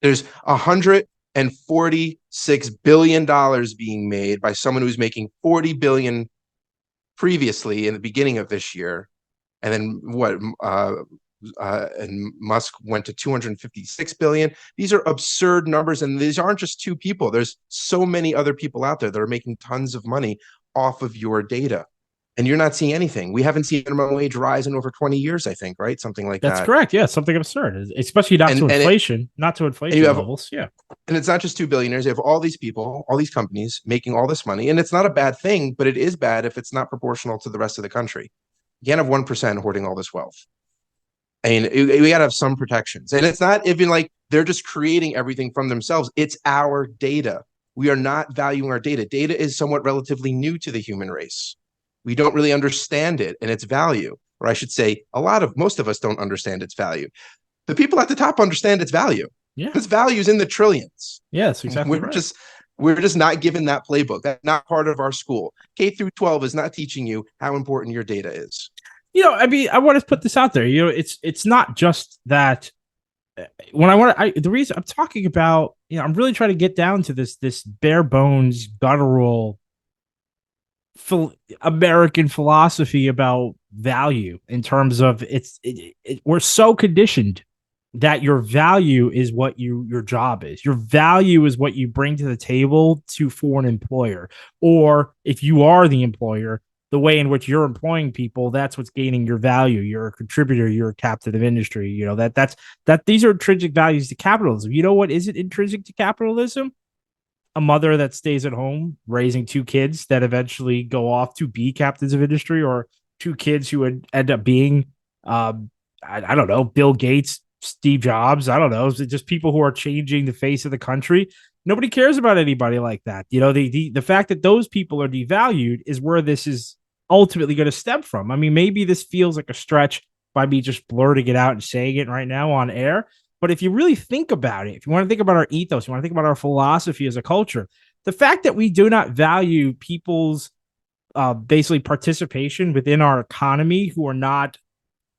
There's $146 billion being made by someone who's making 40 billion previously in the beginning of this year. And then and Musk went to 256 billion. These are absurd numbers. And these aren't just two people. There's so many other people out there that are making tons of money off of your data. And you're not seeing anything. We haven't seen minimum wage rise in over 20 years, I think, right? Something like That's that. correct. Yeah, something absurd, especially not to inflation, not to inflation levels. Yeah. And it's not just two billionaires. You have all these people, all these companies making all this money. And it's not a bad thing, but it is bad if it's not proportional to the rest of the country. You can't have 1% hoarding all this wealth. I mean, we got to have some protections. And it's not even like they're just creating everything from themselves. It's our data. We are not valuing our data. Data is somewhat relatively new to the human race. We don't really understand it and its value. Or I should say, most of us don't understand its value. The people at the top understand its value. Yeah. Its value is in the trillions. Yeah, that's exactly right. We're just not given that playbook. That's not part of our school. K through 12 is not teaching you how important your data is. I mean, I want to put this out there. It's not just that. The reason I'm talking about, I'm really trying to get down to this bare bones, guttural American philosophy about value in terms of we're so conditioned that your value is what your job is. Your value is what you bring to the table for an employer. Or if you are the employer, the way in which you're employing people, that's what's gaining your value. You're a contributor, you're a captain of industry. These are intrinsic values to capitalism. You know what isn't intrinsic to capitalism? A mother that stays at home raising two kids that eventually go off to be captains of industry, or two kids who would end up being, I don't know, Bill Gates, Steve Jobs. I don't know. It's just people who are changing the face of the country. Nobody cares about anybody like that. The fact that those people are devalued is where this is ultimately going to stem from. I mean, maybe this feels like a stretch by me just blurting it out and saying it right now on air. But if you really think about it, if you want to think about our ethos, you want to think about our philosophy as a culture, the fact that we do not value people's basically participation within our economy who are not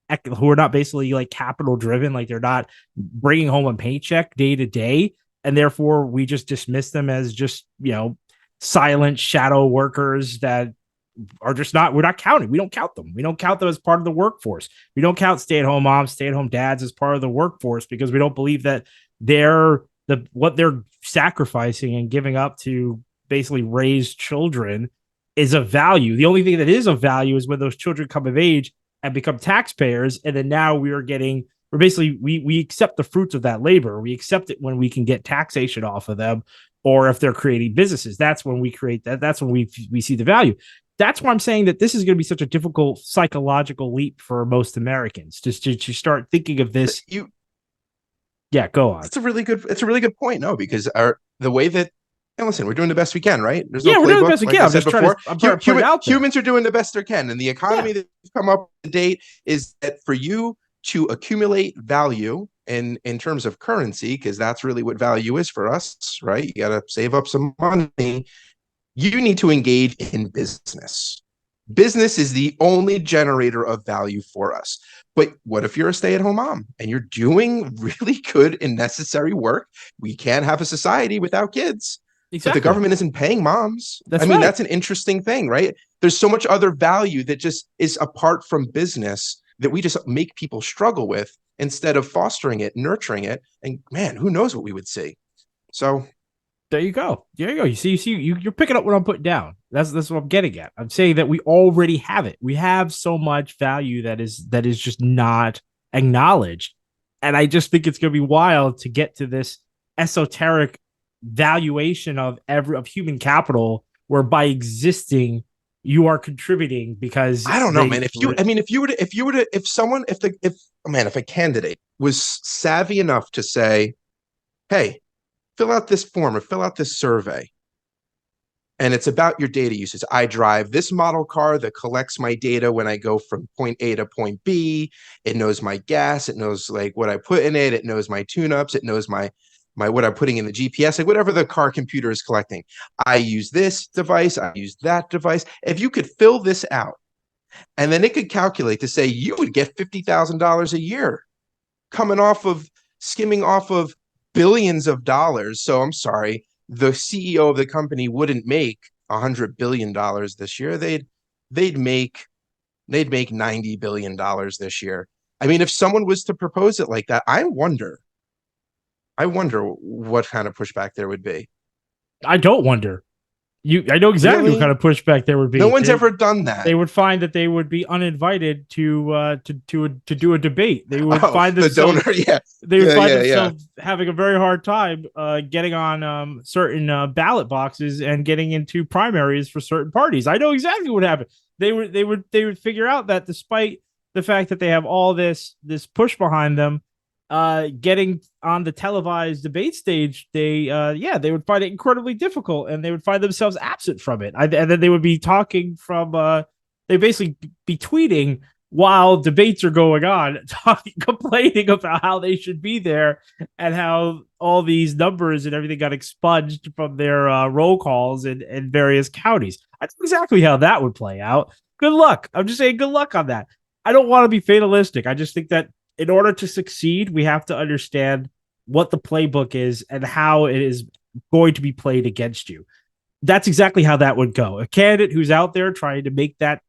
basically like capital driven, like they're not bringing home a paycheck day to day, and therefore we just dismiss them as just silent shadow workers that are just we're not counting. We don't count them. We don't count them as part of the workforce. We don't count stay-at-home moms, stay-at-home dads as part of the workforce because we don't believe that what they're sacrificing and giving up to basically raise children is of value. The only thing that is of value is when those children come of age and become taxpayers. And then now we accept the fruits of that labor. We accept it when we can get taxation off of them, or if they're creating businesses, that's when we create that. That's when we see the value. That's why I'm saying that this is going to be such a difficult psychological leap for most Americans to start thinking of this. Yeah, go on. It's a really good point. No, because the way that, and listen, we're doing the best we can, right? There's no playbook, we're doing the best we can. I'm just trying to put it out there. Humans are doing the best they can, and the economy that we've come up to date is that for you to accumulate value in terms of currency, because that's really what value is for us, right? You got to save up some money. You need to engage in business. Business is the only generator of value for us. But what if you're a stay-at-home mom and you're doing really good and necessary work? We can't have a society without kids. Exactly. But the government isn't paying moms. That's an interesting thing, right? There's so much other value that just is apart from business that we just make people struggle with instead of fostering it, nurturing it. And man, who knows what we would see. So there you go. You see, you're picking up what I'm putting down. That's what I'm getting at. I'm saying that we already have it. We have so much value that is just not acknowledged. And I just think it's going to be wild to get to this esoteric valuation of human capital, where by existing you are contributing because I don't know, man. If a candidate was savvy enough to say, hey, fill out this form or fill out this survey, and it's about your data usage. I drive this model car that collects my data when I go from point A to point B. It knows my gas. It knows like what I put in it. It knows my tune-ups. It knows my what I'm putting in the GPS, like whatever the car computer is collecting. I use this device. I use that device. If you could fill this out, and then it could calculate to say you would get $50,000 a year skimming off of billions of dollars. So I'm sorry, the CEO of the company wouldn't make $100 billion this year. They'd make $90 billion this year. I mean, if someone was to propose it like that, I wonder what kind of pushback there would be. I don't wonder. I know exactly what kind Really? of pushback there would No be. one's ever done They that. would find that they would be uninvited to do a debate. They would Oh, find the themselves donor. Yeah. they would Yeah, find yeah, yeah. themselves having a very hard time getting on certain ballot boxes and getting into primaries for certain parties. I know exactly what happened. They would figure out that despite the fact that they have all this push behind them, getting on the televised debate stage, they would find it incredibly difficult, and they would find themselves absent from it. And then they would be talking from they basically be tweeting while debates are going on, talking, complaining about how they should be there and how all these numbers and everything got expunged from their roll calls in various counties. That's exactly how that would play out. Good luck. I'm just saying good luck on that. I don't want to be fatalistic. I just think that in order to succeed, we have to understand what the playbook is and how it is going to be played against you. That's exactly how that would go. A candidate who's out there trying to make that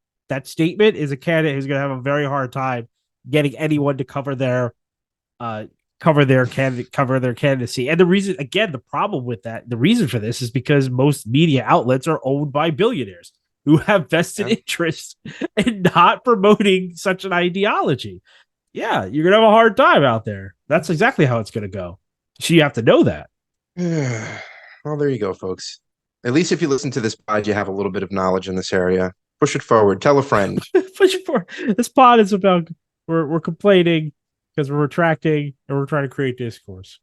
statement is a candidate who's going to have a very hard time getting anyone to cover their candidacy. And the reason, again, the problem with that, the reason for this is because most media outlets are owned by billionaires who have vested Yeah. interest in not promoting such an ideology. Yeah, you're gonna have a hard time out there. That's exactly how it's gonna go. So you have to know that. Well, there you go, folks. At least if you listen to this pod, you have a little bit of knowledge in this area. Push it forward. Tell a friend. Pushing for this pod is about we're complaining because we're retracting and we're trying to create discourse.